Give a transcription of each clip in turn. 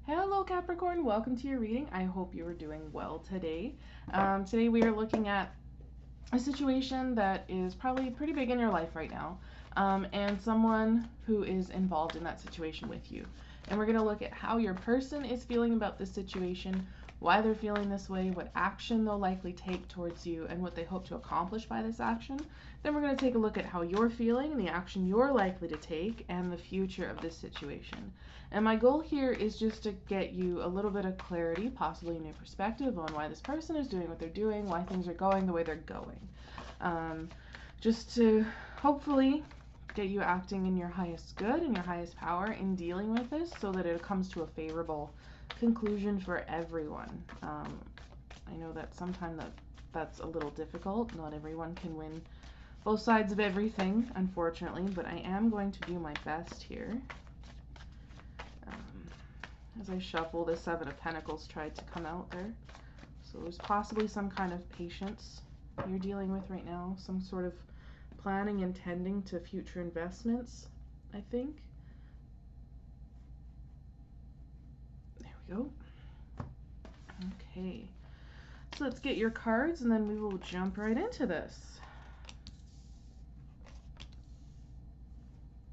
Hello Capricorn, welcome to your reading. I hope you are doing well today. Today we are looking at a situation that is probably pretty big in your life right now, and someone who is involved in that situation with you. And we're going to look at how your person is feeling about this situation, why they're feeling this way, what action they'll likely take towards you, and what they hope to accomplish by this action. Then we're going to take a look at how you're feeling and the action you're likely to take and the future of this situation. And my goal here is just to get you a little bit of clarity, possibly a new perspective on why this person is doing what they're doing, why things are going the way they're going. Just to hopefully get you acting in your highest good and your highest power in dealing with this so that it comes to a favorable conclusion for everyone. I know that sometimes that's a little difficult. Not everyone can win both sides of everything, unfortunately, but I am going to do my best here. As I shuffle, the Seven of Pentacles tried to come out there. So there's possibly some kind of patience you're dealing with right now, some sort of planning and tending to future investments, I think. There we go. Okay. So let's get your cards and then we will jump right into this.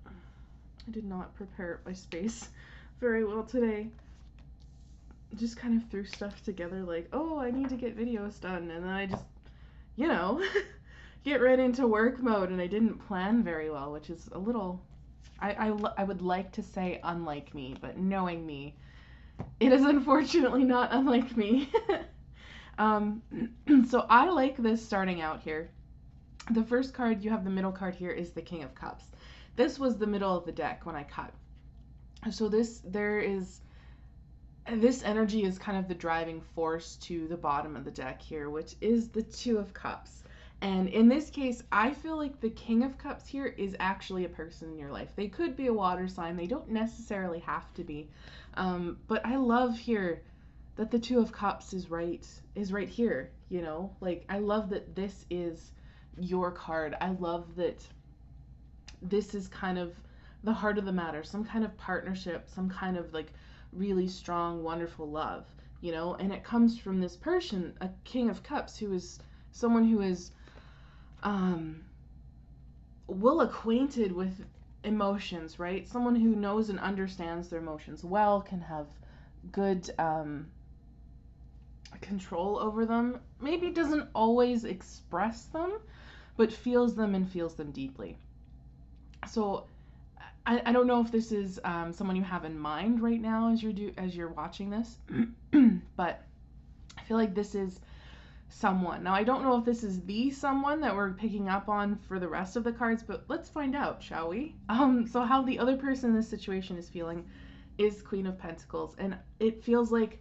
I did not prepare my space very well today. Just kind of threw stuff together like, oh, I need to get videos done, and then I just, get right into work mode, and I didn't plan very well, which is a little, I would like to say unlike me, but knowing me, it is unfortunately not unlike me. So I like this starting out here. The first card, you have the middle card here, is the King of Cups. This was the middle of the deck when I cut. So this energy is kind of the driving force to the bottom of the deck here, which is the Two of Cups. And in this case, I feel like the King of Cups here is actually a person in your life. They could be a water sign. They don't necessarily have to be. But I love here that the Two of Cups is right here, Like, I love that this is your card. I love that this is kind of the heart of the matter, some kind of partnership, some kind of like really strong, wonderful love, and it comes from this person, a King of Cups, who is someone who is well acquainted with emotions, right? Someone who knows and understands their emotions well, can have good control over them, maybe doesn't always express them, but feels them and feels them deeply. So I don't know if this is someone you have in mind right now as you're watching this, but I feel like this is someone. Now, I don't know if this is the someone that we're picking up on for the rest of the cards, but let's find out, shall we? So how the other person in this situation is feeling is Queen of Pentacles, and it feels like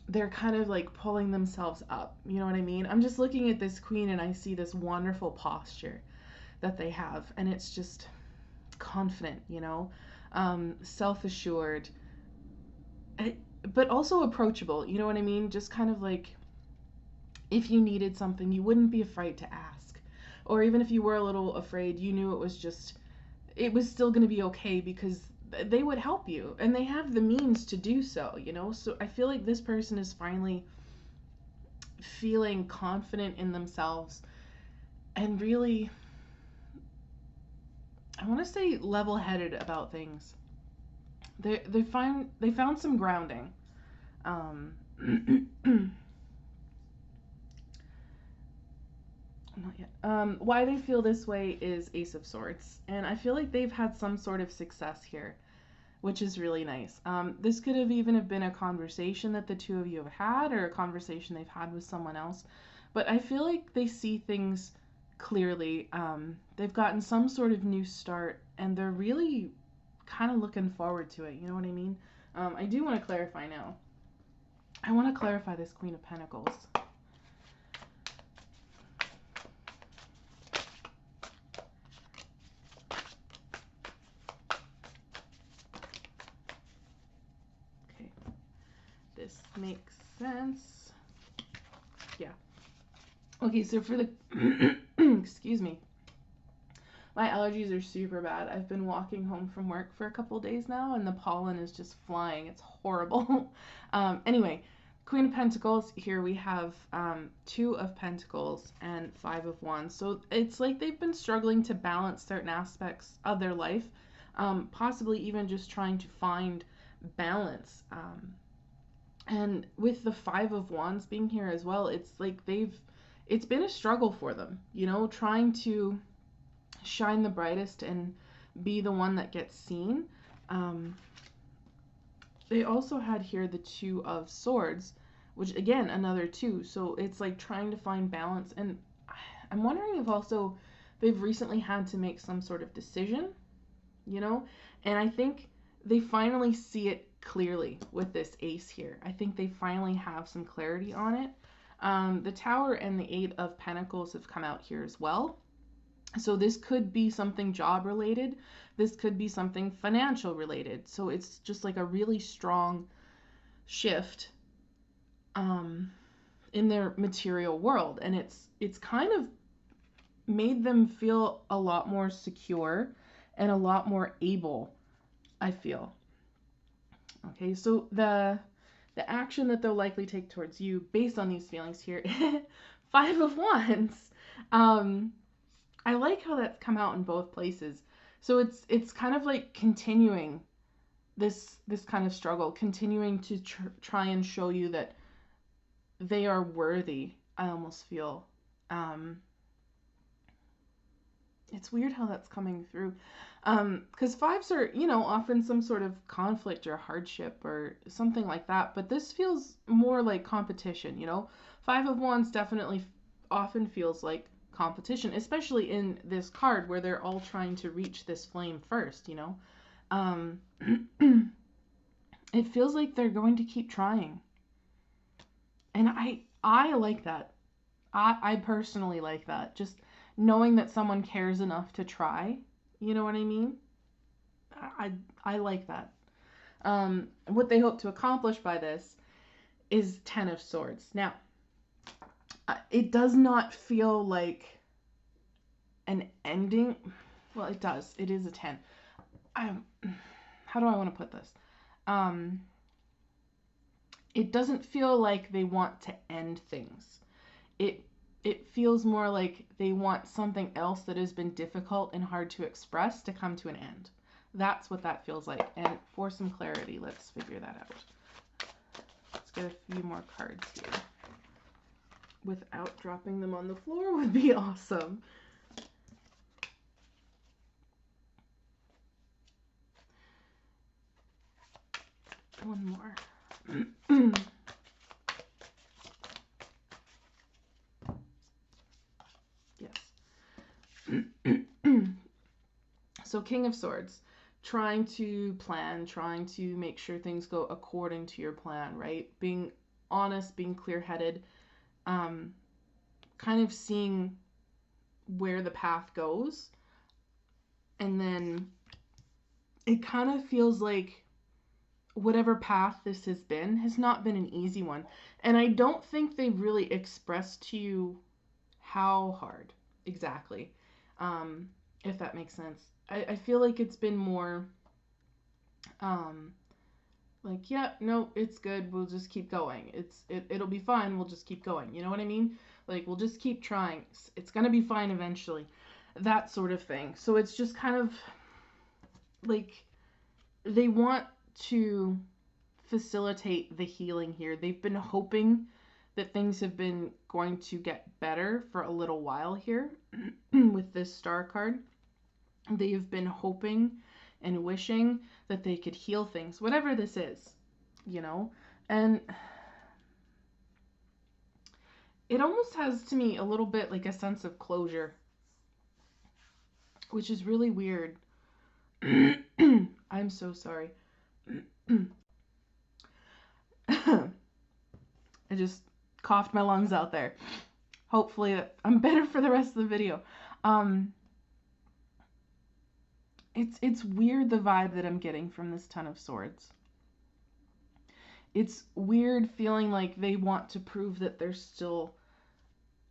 they're kind of like pulling themselves up. You know what I mean? I'm just looking at this queen and I see this wonderful posture that they have, and it's just confident, self-assured, but also approachable, you know what I mean? Just kind of like, if you needed something, you wouldn't be afraid to ask. Or even if you were a little afraid, you knew it was still going to be okay because they would help you, and they have the means to do so, So I feel like this person is finally feeling confident in themselves and really, I want to say level-headed about things. They found some grounding. Not yet. Why they feel this way is Ace of Swords, and I feel like they've had some sort of success here, which is really nice. This could have even been a conversation that the two of you have had, or a conversation they've had with someone else, but I feel like they see things clearly. They've gotten some sort of new start, and they're really kind of looking forward to it, you know what I mean? I do want to clarify now. I want to clarify this Queen of Pentacles. Okay, this makes sense. Yeah. Okay, so for the, excuse me. My allergies are super bad. I've been walking home from work for a couple days now, and the pollen is just flying. It's horrible. Anyway, Queen of Pentacles, here we have Two of Pentacles and Five of Wands. So it's like they've been struggling to balance certain aspects of their life, possibly even just trying to find balance. And with the Five of Wands being here as well, it's like it's been a struggle for them, you know, trying to shine the brightest and be the one that gets seen. They also had here the Two of Swords, which again, another two. So it's like trying to find balance. And I'm wondering if also they've recently had to make some sort of decision, you know? And I think they finally see it clearly with this ace here. I think they finally have some clarity on it. The Tower and the Eight of Pentacles have come out here as well. So this could be something job related. This could be something financial related. So it's just like a really strong shift in their material world. And it's kind of made them feel a lot more secure and a lot more able, I feel. Okay, so the action that they'll likely take towards you based on these feelings here, Five of Wands. I like how that's come out in both places. So it's kind of like continuing this kind of struggle, continuing to try and show you that they are worthy. I almost feel. It's weird how that's coming through. Because fives are, you know, often some sort of conflict or hardship or something like that. But this feels more like competition, you know. Five of Wands definitely often feels like competition, especially in this card where they're all trying to reach this flame first, you know. It feels like they're going to keep trying. And I like that. I personally like that. Just knowing that someone cares enough to try, you know what I mean? I like that. What they hope to accomplish by this is Ten of Swords. Now, it does not feel like an ending. Well, it does. It is a 10. How do I want to put this? It doesn't feel like they want to end things. It feels more like they want something else that has been difficult and hard to express to come to an end. That's what that feels like. And for some clarity, let's figure that out. Let's get a few more cards here. Without dropping them on the floor would be awesome. One more. So King of Swords, trying to plan, trying to make sure things go according to your plan, right? Being honest, being clear-headed, kind of seeing where the path goes. And then it kind of feels like whatever path this has not been an easy one. And I don't think they've really expressed to you how hard exactly, if that makes sense. I feel like it's been more like, yeah, no, it's good, we'll just keep going. It'll be fine, we'll just keep going. You know what I mean? Like, we'll just keep trying. It's gonna be fine eventually. That sort of thing. So it's just kind of like they want to facilitate the healing here. They've been hoping that things have been going to get better for a little while here with this Star card. They have been hoping and wishing that they could heal things, whatever this is, you know? And it almost has to me a little bit like a sense of closure, which is really weird. I'm so sorry. I just coughed my lungs out there. Hopefully I'm better for the rest of the video. It's weird, the vibe that I'm getting from this Ten of Swords. It's weird feeling like they want to prove that they're still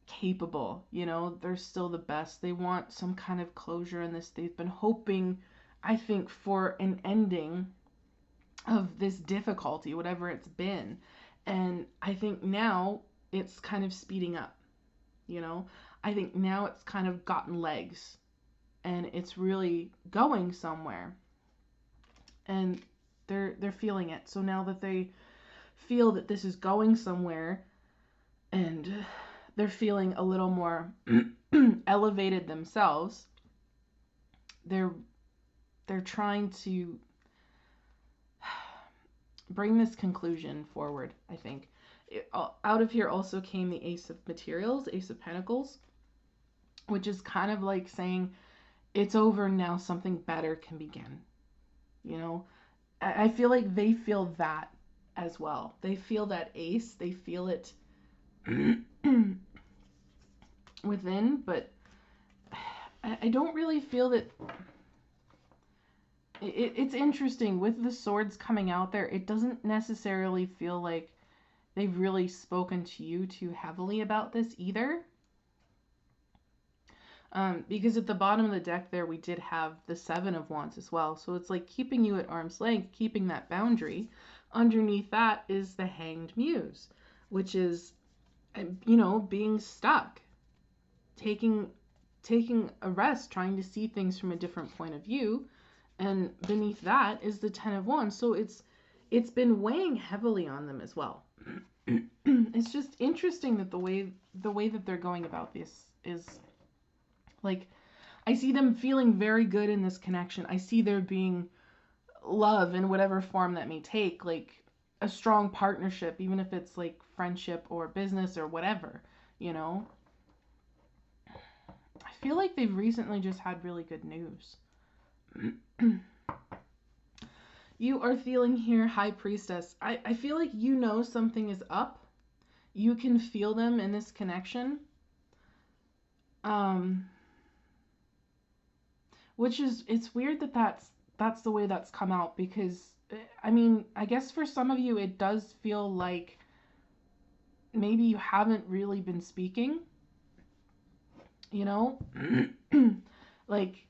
capable, you know, they're still the best. They want some kind of closure in this. They've been hoping, I think, for an ending of this difficulty, whatever it's been. And I think now it's kind of speeding up, you know. I think now it's kind of gotten legs and it's really going somewhere. And they're feeling it. So now that they feel that this is going somewhere and they're feeling a little more elevated themselves, they're trying to bring this conclusion forward, I think. Out of here also came the Ace of Materials, Ace of Pentacles, which is kind of like saying it's over now, something better can begin. You know, I feel like they feel that as well. They feel that ace, they feel it within, but I don't really feel that. It's interesting with the swords coming out there. It doesn't necessarily feel like they've really spoken to you too heavily about this either. Because at the bottom of the deck there, we did have the Seven of Wands as well. So it's like keeping you at arm's length, keeping that boundary. Underneath that is the Hanged Muse, which is, you know, being stuck, taking a rest, trying to see things from a different point of view. And beneath that is the Ten of Wands. So it's been weighing heavily on them as well. It's just interesting that the way that they're going about this is like, I see them feeling very good in this connection. I see there being love in whatever form that may take, like a strong partnership, even if it's like friendship or business or whatever, you know. I feel like they've recently just had really good news. You are feeling here, High Priestess. I feel like you know something is up. You can feel them in this connection. Which is, it's weird that that's the way that's come out, because I mean, I guess for some of you it does feel like maybe you haven't really been speaking, you know. Like,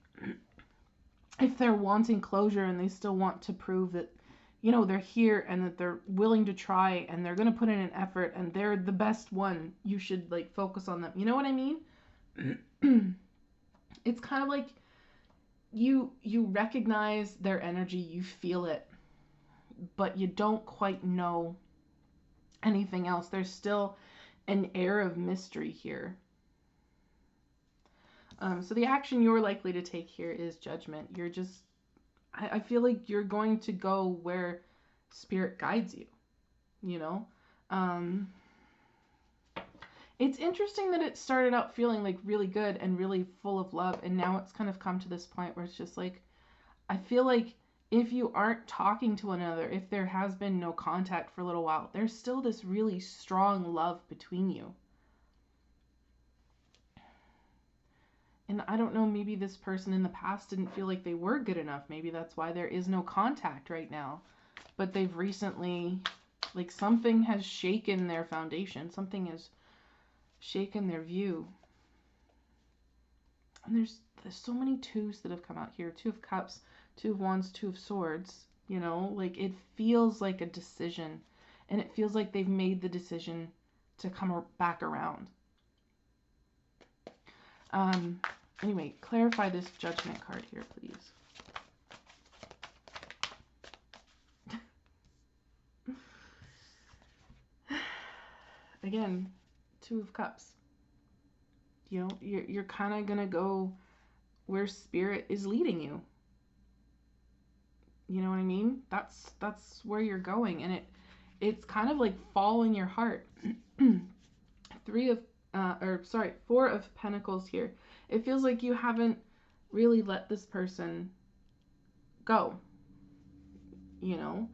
if they're wanting closure and they still want to prove that, you know, they're here and that they're willing to try and they're going to put in an effort and they're the best one, you should like focus on them. You know what I mean? It's kind of like you recognize their energy, you feel it, but you don't quite know anything else. There's still an air of mystery here. So the action you're likely to take here is judgment. You're just, I feel like you're going to go where spirit guides you, you know? It's interesting that it started out feeling like really good and really full of love, and now it's kind of come to this point where it's just like, I feel like if you aren't talking to one another, if there has been no contact for a little while, there's still this really strong love between you. And I don't know, maybe this person in the past didn't feel like they were good enough. Maybe that's why there is no contact right now. But they've recently, like, something has shaken their foundation. Something has shaken their view. And there's so many twos that have come out here. Two of Cups, Two of Wands, Two of Swords. You know, like, it feels like a decision. And it feels like they've made the decision to come back around. Anyway, clarify this Judgment card here, please. Again, Two of Cups. You know, you're kind of going to go where spirit is leading you. You know what I mean? That's where you're going, and it's kind of like fall in your heart. Four of Pentacles here. It feels like you haven't really let this person go, you know?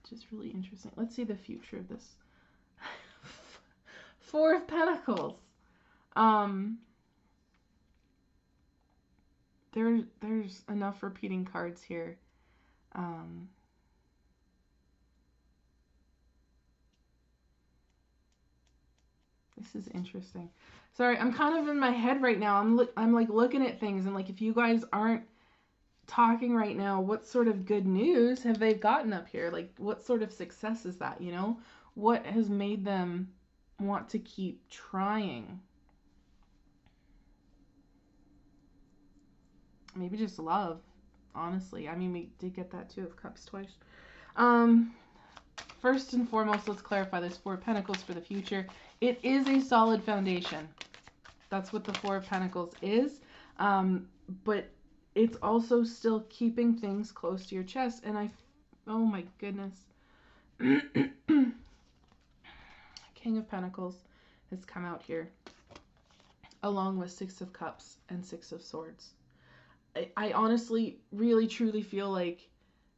Just really interesting. Let's see the future of this. Four of Pentacles. There's enough repeating cards here. This is interesting. Sorry, I'm kind of in my head right now. I'm like looking at things, and like if you guys aren't talking right now, what sort of good news have they gotten up here? Like what sort of success is that, you know? What has made them want to keep trying? Maybe just love, honestly. I mean, we did get that Two of Cups twice. Um, First and foremost, let's clarify this Four of Pentacles for the future. It is a solid foundation. That's what the Four of Pentacles is. But it's also still keeping things close to your chest. And oh my goodness. King of Pentacles has come out here, along with Six of Cups and Six of Swords. I honestly, really, truly feel like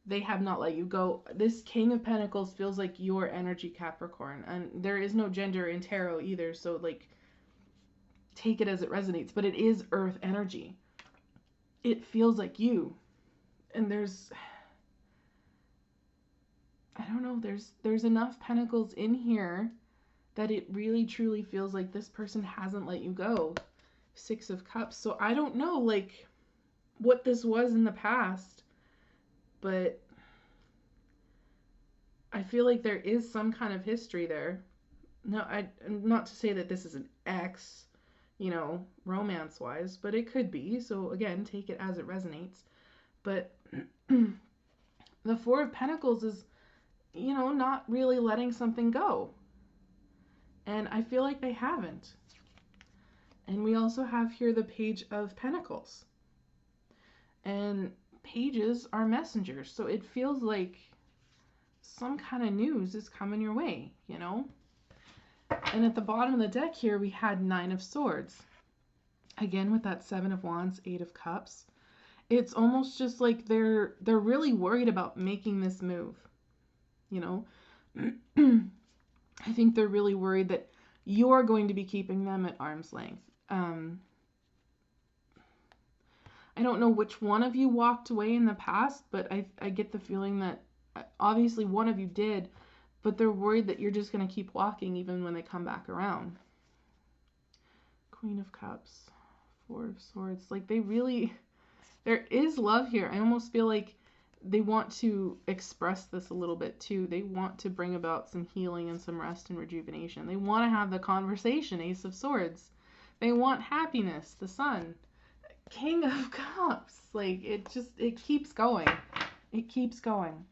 they have not let you go. This King of Pentacles feels like your energy, Capricorn. And there is no gender in tarot either, so like, take it as it resonates. But it is earth energy. It feels like you. And I don't know, there's enough pentacles in here that it really, truly feels like this person hasn't let you go. Six of Cups. So I don't know, like, what this was in the past, but I feel like there is some kind of history there. No, not to say that this is an ex, you know, romance-wise, but it could be. So again, take it as it resonates. But the Four of Pentacles is, you know, not really letting something go. And I feel like they haven't. And we also have here the Page of Pentacles. And pages are messengers, so it feels like some kind of news is coming your way, you know? And at the bottom of the deck here, we had Nine of Swords. Again, with that Seven of Wands, Eight of Cups. It's almost just like they're really worried about making this move, you know? I think they're really worried that you're going to be keeping them at arm's length. I don't know which one of you walked away in the past, but I get the feeling that obviously one of you did, but they're worried that you're just going to keep walking even when they come back around. Queen of Cups, Four of Swords. Like there is love here. I almost feel like they want to express this a little bit too. They want to bring about some healing and some rest and rejuvenation. They want to have the conversation, Ace of Swords. They want happiness, the Sun. King of Cups. Like, it keeps going. It keeps going.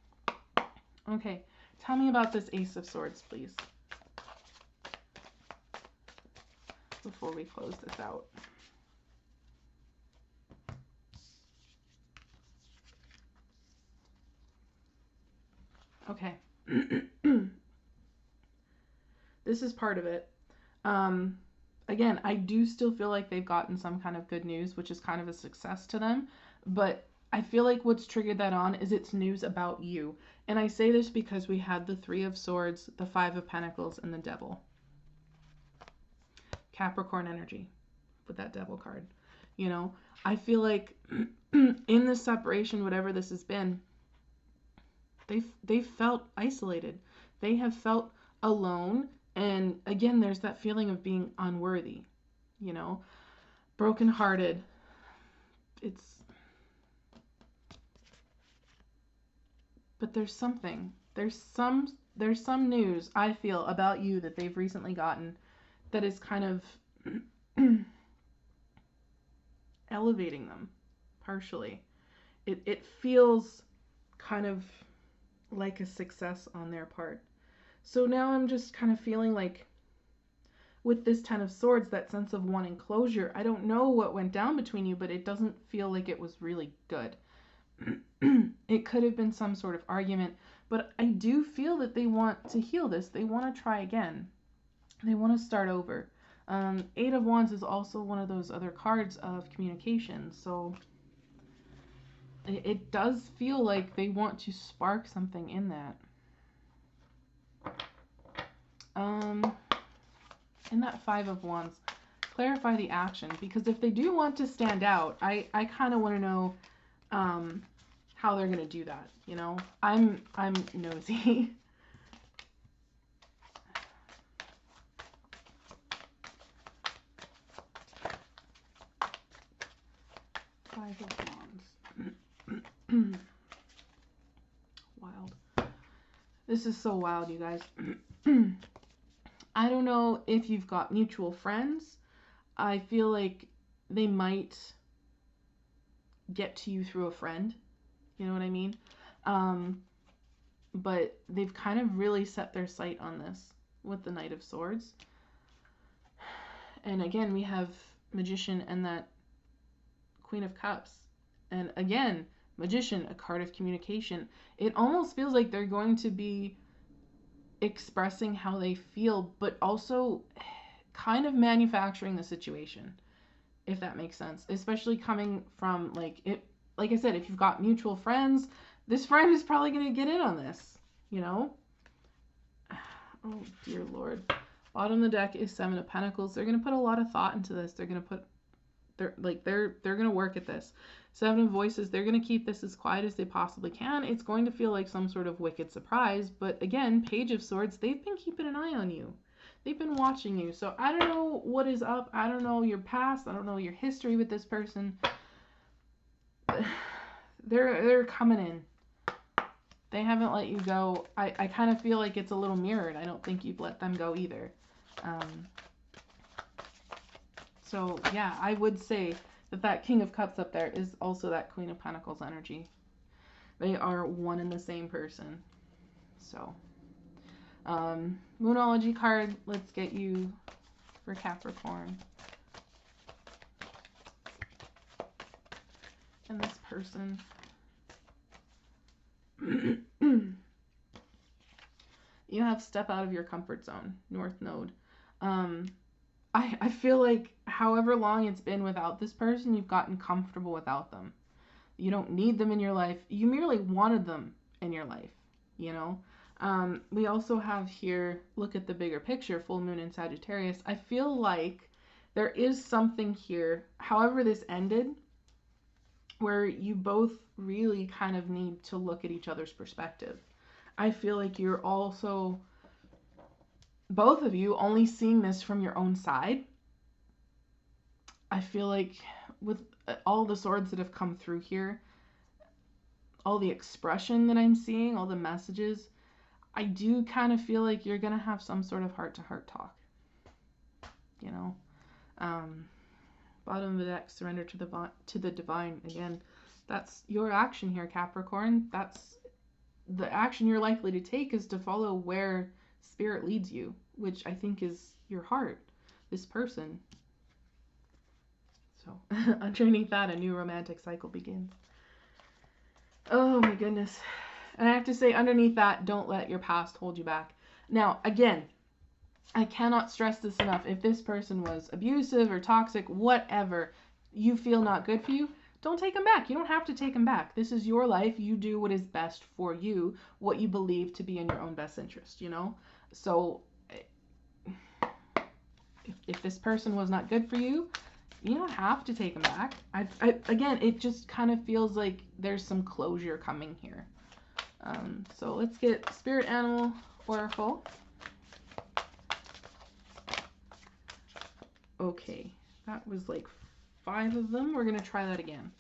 Okay, tell me about this Ace of Swords, please. Before we close this out. Okay. This is part of it. Again, I do still feel like they've gotten some kind of good news, which is kind of a success to them. But I feel like what's triggered that on is it's news about you. And I say this because we had the Three of Swords, the Five of Pentacles, and the Devil. Capricorn energy with that Devil card. You know, I feel like in this separation, whatever this has been, they've felt isolated. They have felt alone. And again, there's that feeling of being unworthy, you know, brokenhearted. But there's something. There's some news, I feel, about you that they've recently gotten that is kind of elevating them partially. It feels kind of like a success on their part. So now I'm just kind of feeling like with this Ten of Swords, that sense of wanting closure. I don't know what went down between you, but it doesn't feel like it was really good. It could have been some sort of argument, but I do feel that they want to heal this. They want to try again. They want to start over. Eight of Wands is also one of those other cards of communication, so it does feel like they want to spark something in that. In that Five of Wands, clarify the action, because if they do want to stand out, I kind of want to know how they're going to do that, you know? I'm nosy. Wild. This is so wild, you guys. I don't know if you've got mutual friends. I feel like they might get to you through a friend. You know what I mean? But they've kind of really set their sight on this with the Knight of Swords. And again, we have Magician and that Queen of Cups. And again, Magician, a card of communication. It almost feels like they're going to be expressing how they feel, but also kind of manufacturing the situation, if that makes sense. Especially coming from, like I said, if you've got mutual friends, this friend is probably going to get in on this, you know? Oh, dear Lord. Bottom of the deck is Seven of Pentacles. They're going to put a lot of thought into this. They're going to put, they're going to work at this. Seven of Voices, they're going to keep this as quiet as they possibly can. It's going to feel like some sort of wicked surprise. But again, Page of Swords, they've been keeping an eye on you. They've been watching you. So I don't know what is up. I don't know your past. I don't know your history with this person. They're coming in. They haven't let you go. I kind of feel like it's a little mirrored. I don't think you've let them go either. So yeah, I would say that King of Cups up there is also that Queen of Pentacles energy. They are one and the same person. So, Moonology card, let's get you for Capricorn. And this person. You have step out of your comfort zone, North Node. I feel like however long it's been without this person, you've gotten comfortable without them. You don't need them in your life. You merely wanted them in your life, you know? We also have here, look at the bigger picture, full moon in Sagittarius. I feel like there is something here, however this ended, where you both really kind of need to look at each other's perspective. I feel like you're also, both of you, only seeing this from your own side. I feel like with all the swords that have come through here, all the expression that I'm seeing, all the messages, I do kind of feel like you're going to have some sort of heart-to-heart talk. You know? Bottom of the deck, surrender to the divine. Again, that's your action here, Capricorn. That's the action you're likely to take, is to follow where Spirit leads you, which I think is your heart, this person. So underneath that, a new romantic cycle begins. Oh my goodness. And I have to say, underneath that, don't let your past hold you back. Now, again, I cannot stress this enough. If this person was abusive or toxic, whatever, you feel not good for you, don't take them back. You don't have to take them back. This is your life. You do what is best for you, what you believe to be in your own best interest, you know? So if this person was not good for you, you don't have to take them back. Again, it just kind of feels like there's some closure coming here. So let's get Spirit Animal Oracle. Okay, that was like 5 of them. We're going to try that again.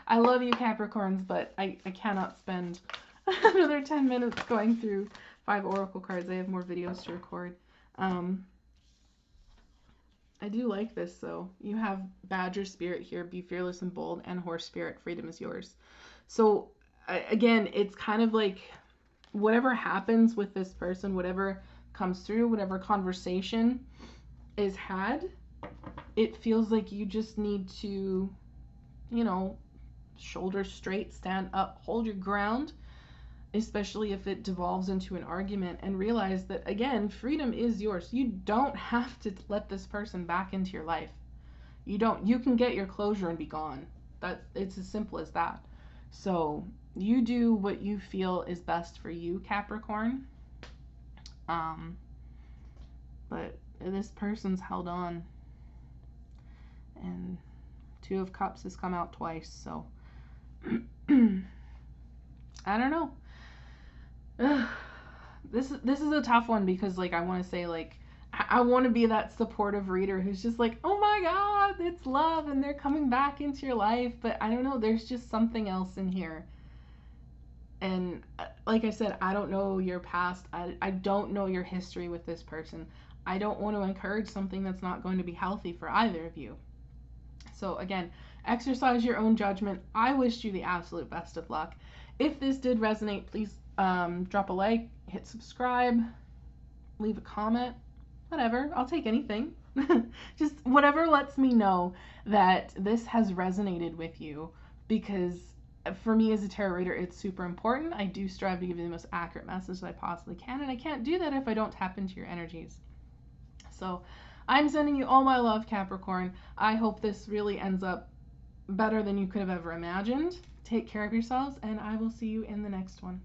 I love you, Capricorns, but I cannot spend another 10 minutes going through 5 Oracle cards. I have more videos to record. I do like this, though. You have Badger Spirit here, be fearless and bold, and Horse Spirit, freedom is yours. So, again, it's kind of like whatever happens with this person, whatever comes through, whatever conversation is had, it feels like you just need to, you know, shoulders straight, stand up, hold your ground, especially if it devolves into an argument, and realize that, again, freedom is yours. You don't have to let this person back into your life. You don't. You can get your closure and be gone. It's as simple as that. So you do what you feel is best for you, Capricorn. But this person's held on, and 2 of Cups has come out twice, so I don't know. This is a tough one, because, like, I want to say, like, I want to be that supportive reader who's just like, oh my God, it's love and they're coming back into your life. But I don't know, there's just something else in here. And like I said, I don't know your past. I don't know your history with this person. I don't want to encourage something that's not going to be healthy for either of you. So, again, exercise your own judgment. I wish you the absolute best of luck. If this did resonate, please drop a like, hit subscribe, leave a comment, whatever. I'll take anything. Just whatever lets me know that this has resonated with you, because for me as a tarot reader, it's super important. I do strive to give you the most accurate message that I possibly can, and I can't do that if I don't tap into your energies. So I'm sending you all my love, Capricorn. I hope this really ends up better than you could have ever imagined. Take care of yourselves, and I will see you in the next one.